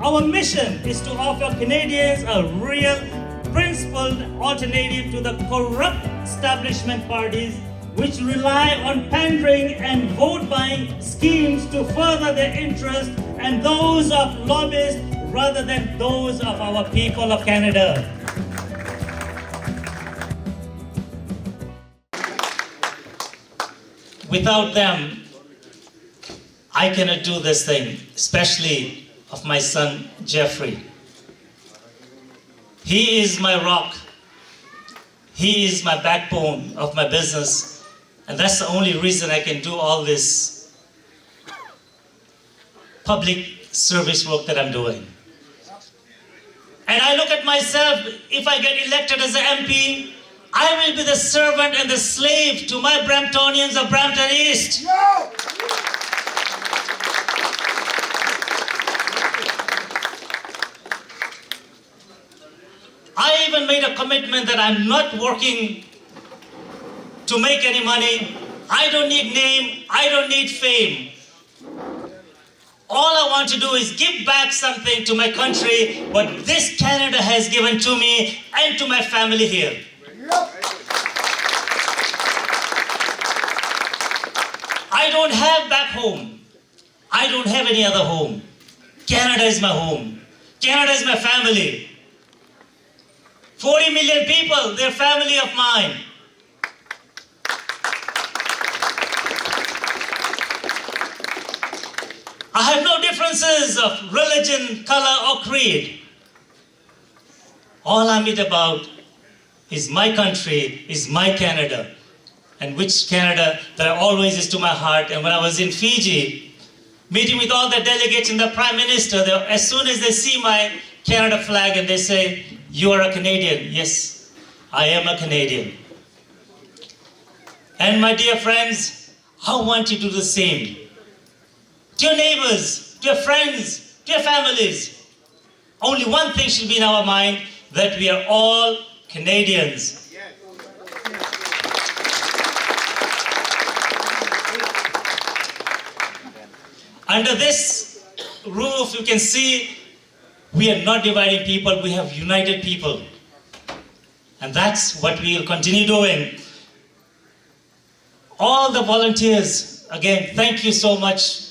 Our mission is to offer Canadians a real, principled alternative to the corrupt establishment parties which rely on pandering and vote-buying schemes to further their interests and those of lobbyists rather than those of our people of Canada. Without them, I cannot do this thing, especially of my son, Jeffrey. He is my rock. He is my backbone of my business. And that's the only reason I can do all this public service work that I'm doing. And I look at myself, if I get elected as an MP, I will be the servant and the slave to my Bramptonians of Brampton East. No! I even made a commitment that I'm not working to make any money. I don't need name, I don't need fame. All I want to do is give back something to my country, what this Canada has given to me and to my family here. I don't have back home. I don't have any other home. Canada is my home. Canada is my family. 40 million people, they're family of mine. I have no differences of religion, color, or creed. All I'm about is my country, is my Canada, and which Canada that always is to my heart. And when I was in Fiji, meeting with all the delegates and the Prime Minister, as soon as they see my Canada flag and they say, "You are a Canadian." Yes, I am a Canadian. And my dear friends, I want you to do the same. To your neighbors, to your friends, to your families. Only one thing should be in our mind, that we are all Canadians. Under this roof, you can see we are not dividing people, we have united people. And that's what we will continue doing. All the volunteers, again, thank you so much.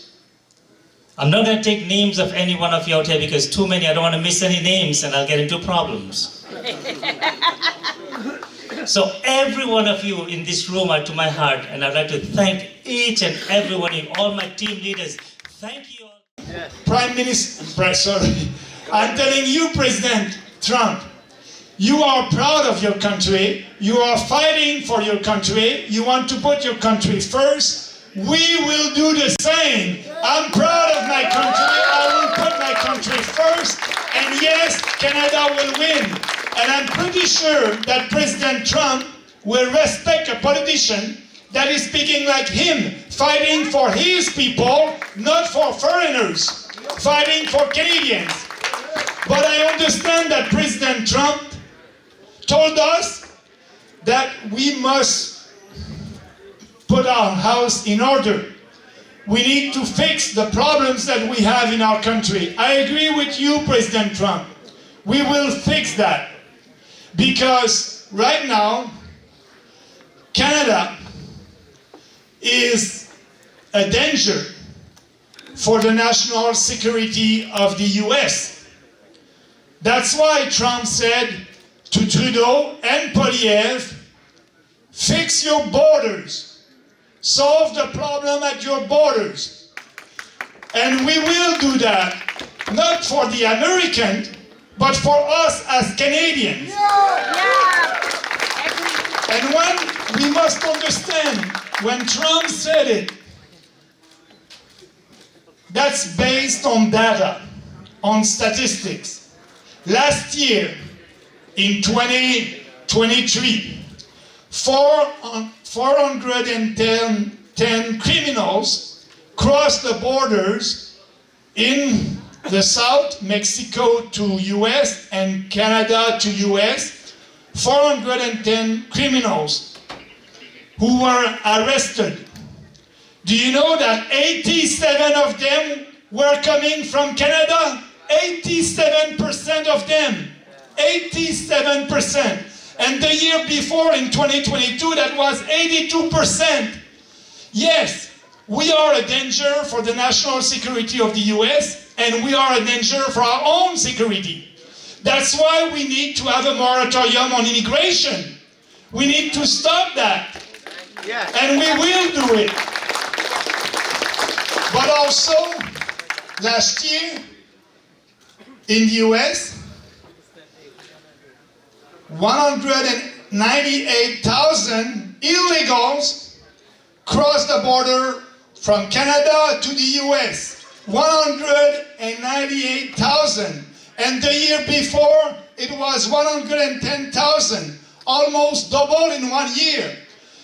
I'm not going to take names of any one of you out here because too many, I don't want to miss any names and I'll get into problems. So every one of you in this room are to my heart, and I'd like to thank each and every one of you, all my team leaders. Thank you all. Prime Minister, sorry, I'm telling you, President Trump, you are proud of your country, you are fighting for your country, you want to put your country first. We will do the same. I'm proud of my country, I will put my country first, and yes, Canada will win. And I'm pretty sure that President Trump will respect a politician that is speaking like him, fighting for his people, not for foreigners, fighting for Canadians. But I understand that President Trump told us that we must put our house in order. We need to fix the problems that we have in our country. I agree with you, President Trump. We will fix that. Because right now, Canada is a danger for the national security of the US. That's why Trump said to Trudeau and Poilievre, fix your borders, solve the problem at your borders. And we will do that, not for the American, but for us as Canadians. And when we must understand, when Trump said it, that's based on data, on statistics. Last year, in 2023, 410 criminals crossed the borders in the South, Mexico to US and Canada to US, 410 criminals who were arrested. Do you know that 87 of them were coming from Canada? 87% of them. 87%. And the year before, in 2022, that was 82%. Yes, we are a danger for the national security of the US, and we are a danger for our own security. That's why we need to have a moratorium on immigration. We need to stop that. Yes. And we will do it. But also, last year, in the US, 198,000 illegals crossed the border from Canada to the US. 198,000. And the year before, it was 110,000. Almost double in 1 year.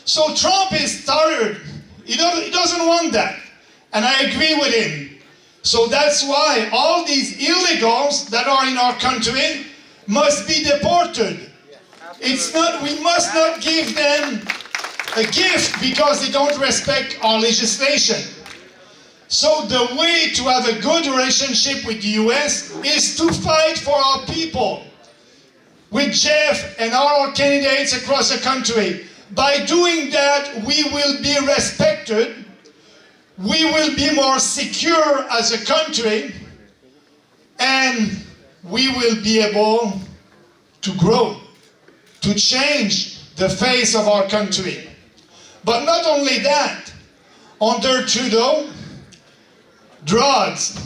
So Trump is tired. He doesn't want that. And I agree with him. So that's why all these illegals that are in our country must be deported. We must not give them a gift because they don't respect our legislation. So the way to have a good relationship with the US is to fight for our people. With Jeff and all our candidates across the country. By doing that, we will be respected. We will be more secure as a country. And we will be able to grow, to change the face of our country. But not only that, under Trudeau, drugs.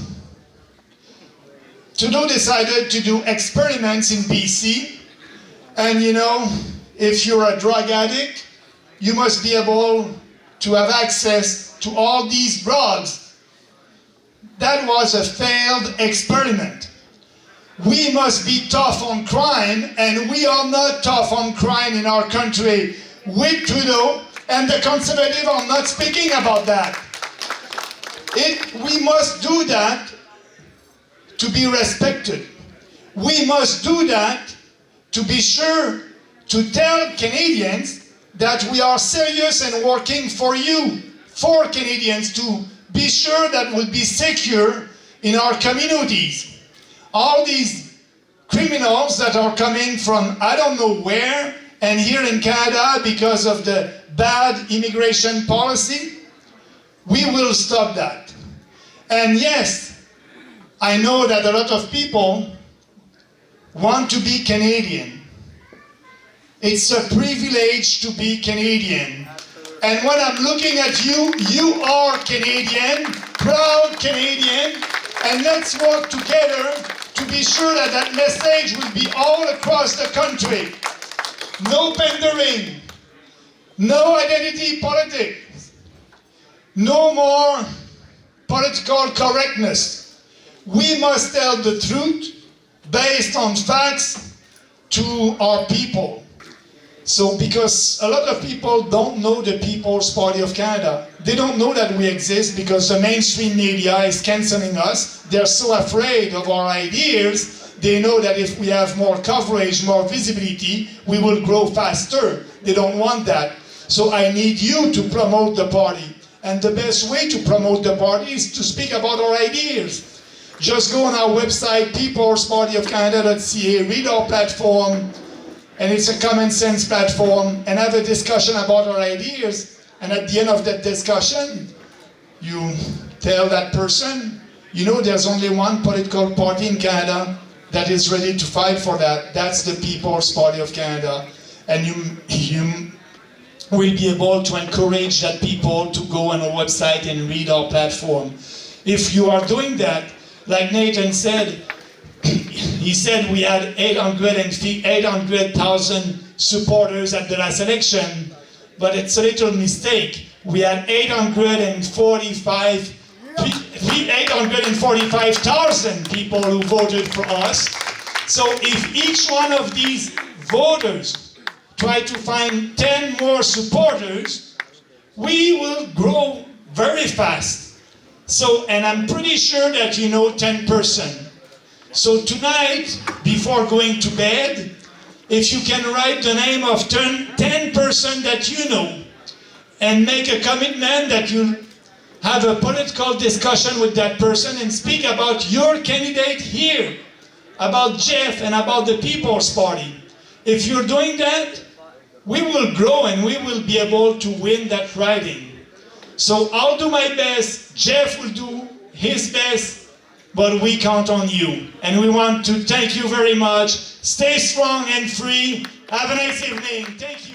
Trudeau decided to do experiments in BC, and if you're a drug addict, you must be able to have access to all these drugs. That was a failed experiment. We must be tough on crime, and we are not tough on crime in our country with Trudeau, and the Conservatives are not speaking about that. We must do that to be respected. We must do that to be sure to tell Canadians that we are serious and working for you, for Canadians, to be sure that we'll be secure in our communities. All these criminals that are coming from I don't know where and here in Canada because of the bad immigration policy, we will stop that. And yes, I know that a lot of people want to be Canadian. It's a privilege to be Canadian. And when I'm looking at you, you are Canadian, proud Canadian, and let's work together to be sure that that message will be all across the country. No pandering, no identity politics, no more political correctness. We must tell the truth based on facts to our people. So because a lot of people don't know the People's Party of Canada. They don't know that we exist because the mainstream media is cancelling us. They're so afraid of our ideas. They know that if we have more coverage, more visibility, we will grow faster. They don't want that. So I need you to promote the party. And the best way to promote the party is to speak about our ideas. Just go on our website, peoplespartyofcanada.ca, read our platform, and it's a common sense platform, and have a discussion about our ideas. And at the end of that discussion, you tell that person, there's only one political party in Canada that is ready to fight for that. That's the People's Party of Canada. And you will be able to encourage that people to go on our website and read our platform. If you are doing that, like Nathan said, he said we had 800,000 supporters at the last election, but it's a little mistake. We had 845,000 people who voted for us. So if each one of these voters try to find 10 more supporters, we will grow very fast. So, and I'm pretty sure that 10%. So tonight, before going to bed, if you can write the name of 10% that you know, and make a commitment that you have a political discussion with that person and speak about your candidate here clear about Jeff and about the People's Party. If you're doing that, we will grow and we will be able to win that riding. So I'll do my best, Jeff will do his best, but we count on you. And we want to thank you very much. Stay strong and free. Have a nice evening. Thank you.